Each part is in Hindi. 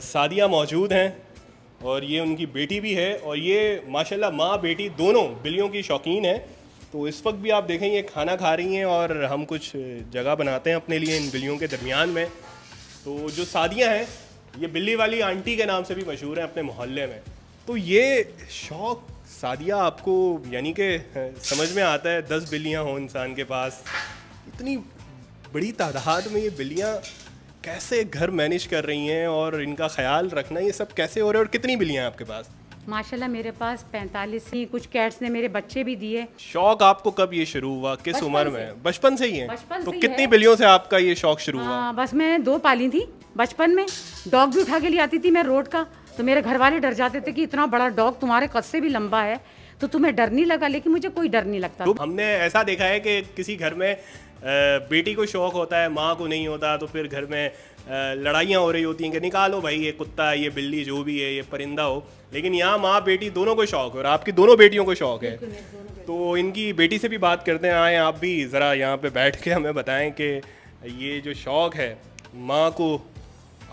सादिया मौजूद हैं और ये उनकी बेटी भी है और ये माशाल्लाह माँ बेटी दोनों बिल्लियों की शौकीन है। तो इस वक्त भी आप देखें ये खाना खा रही हैं और हम कुछ जगह बनाते हैं अपने लिए इन बिल्लियों के दरमियान में। तो जो सादिया हैं ये बिल्ली वाली आंटी के नाम से भी मशहूर हैं अपने मोहल्ले में। तो ये शौक़ सादिया आपको यानी कि समझ में आता है 10 बिल्लियाँ हों इंसान के पास, इतनी बड़ी तादाद में ये बिल्लियाँ कैसे घर मैनेज कर रही हैं और इनका ख्याल रखना ये सब कैसे हो रहा है? और कितनी बिल्लियाँ हैं आपके पास? माशाल्लाह मेरे पास 45 ही, कुछ कैट्स ने मेरे बच्चे भी दिए। शौक आपको कब ये शुरू हुआ, किस उम्र में? बचपन से ही है? बचपन तो से ही कितनी है। बिल्लियों से आपका ये शौक शुरू हुआ? बस मैं 2 पाली थी बचपन में। डॉग भी उठा के ले आती थी मैं रोड का, तो मेरे घर वाले डर जाते थे कि इतना बड़ा डॉग तुम्हारे कद से भी लंबा है, तो तुम्हें डर नहीं लगा? लेकिन मुझे कोई डर नहीं लगता। तो हमने ऐसा देखा है कि किसी घर में बेटी को शौक होता है, माँ को नहीं होता, तो फिर घर में लड़ाइयाँ हो रही होती हैं कि निकालो भाई ये कुत्ता, ये बिल्ली, जो भी है, ये परिंदा हो। लेकिन यहाँ माँ बेटी दोनों को शौक है और आपकी दोनों बेटियों को शौक है। तो इनकी बेटी से भी बात करते हैं। आए आप भी ज़रा यहाँ पे बैठ के हमें बताएं कि ये जो शौक है माँ को,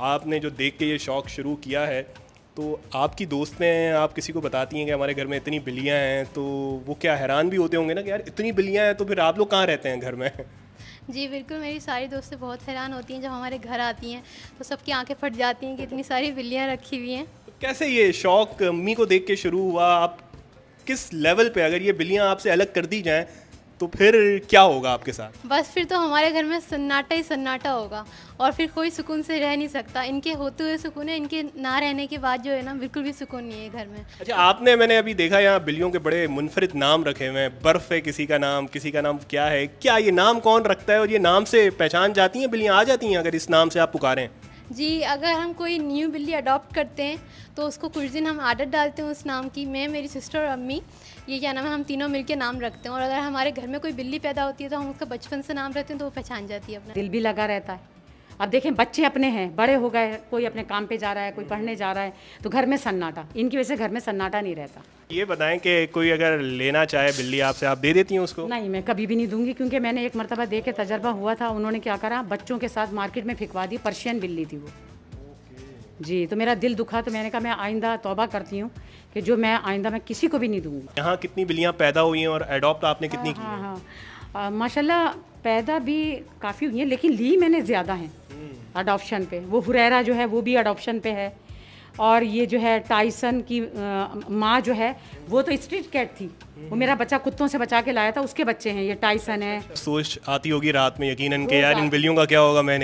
आपने जो देख के ये शौक शुरू किया है, तो आपकी दोस्तें आप किसी को बताती हैं कि हमारे घर में इतनी बिल्लियाँ हैं, तो वो क्या हैरान भी होते होंगे ना कि यार इतनी बिल्लियाँ हैं, तो फिर आप लोग कहाँ रहते हैं घर में? जी बिल्कुल, मेरी सारी दोस्तें बहुत हैरान होती हैं जब हमारे घर आती हैं, तो सबकी आंखें फट जाती हैं कि इतनी सारी बिल्लियाँ रखी हुई हैं। तो कैसे ये शौक अम्मी को देख के शुरू हुआ? आप किस लेवल पे, अगर ये बिल्लियाँ आपसे अलग कर दी जाएं तो फिर क्या होगा आपके साथ? बस फिर तो हमारे घर में सन्नाटा ही सन्नाटा होगा और फिर कोई सुकून से रह नहीं सकता। इनके होते हुए सुकून है, इनके ना रहने के बाद जो है ना बिल्कुल भी सुकून नहीं है घर में। अच्छा, मैंने अभी देखा यहाँ बिल्लियों के बड़े मुनफरिद नाम रखे हुए हैं। बर्फ है किसी का नाम क्या है? क्या ये नाम कौन रखता है और ये नाम से पहचान जाती हैं बिल्लियाँ, आ जाती हैं अगर इस नाम से आप पुकारें? जी, अगर हम कोई न्यू बिल्ली अडॉप्ट करते हैं तो उसको कुछ दिन हम आदत डालते हैं उस नाम की। मैं, मेरी सिस्टर और अम्मी, ये क्या नाम है, हम तीनों मिलके नाम रखते हैं। और अगर हमारे घर में कोई बिल्ली पैदा होती है तो हम उसका बचपन से नाम रखते हैं, तो वो पहचान जाती है अपना। दिल भी लगा रहता है। अब देखें बच्चे अपने हैं, बड़े हो गए, कोई अपने काम पे जा रहा है, कोई पढ़ने जा रहा है, तो घर में सन्नाटा, इनकी वजह से घर में सन्नाटा नहीं रहता। ये बताएं कि कोई अगर लेना चाहे बिल्ली आपसे, आप दे देती हैं उसको? नहीं, मैं कभी भी नहीं दूंगी, क्योंकि मैंने एक मरतबा दे के तजर्बा हुआ था। उन्होंने क्या करा, बच्चों के साथ मार्केट में फिकवा दी। पर्शियन बिल्ली थी वो। जी, तो मेरा दिल दुखा, तो मैंने कहा मैं आइंदा तौबा करती हूँ कि जो मैं आइंदा मैं किसी को भी नहीं दूंगी। यहाँ कितनी बिल्लियाँ पैदा हुई हैं और अडॉप्ट आपने कितनी की? हाँ, माशाल्लाह पैदा भी काफ़ी हुई हैं, लेकिन ली मैंने ज़्यादा हैं अडॉप्शन पे। वो हुरैरा जो है वो भी अडॉप्शन पे है, और ये जो है टाइसन की माँ जो है वो तो स्ट्रीट कैट थी, वो मेरा बच्चा कुत्तों से बचा के लाया था, उसके बच्चे हैं, ये टाइसन है। सोच आती होगी रात में यकीनन कि यार इन बिल्लियों का क्या होगा, मैं नहीं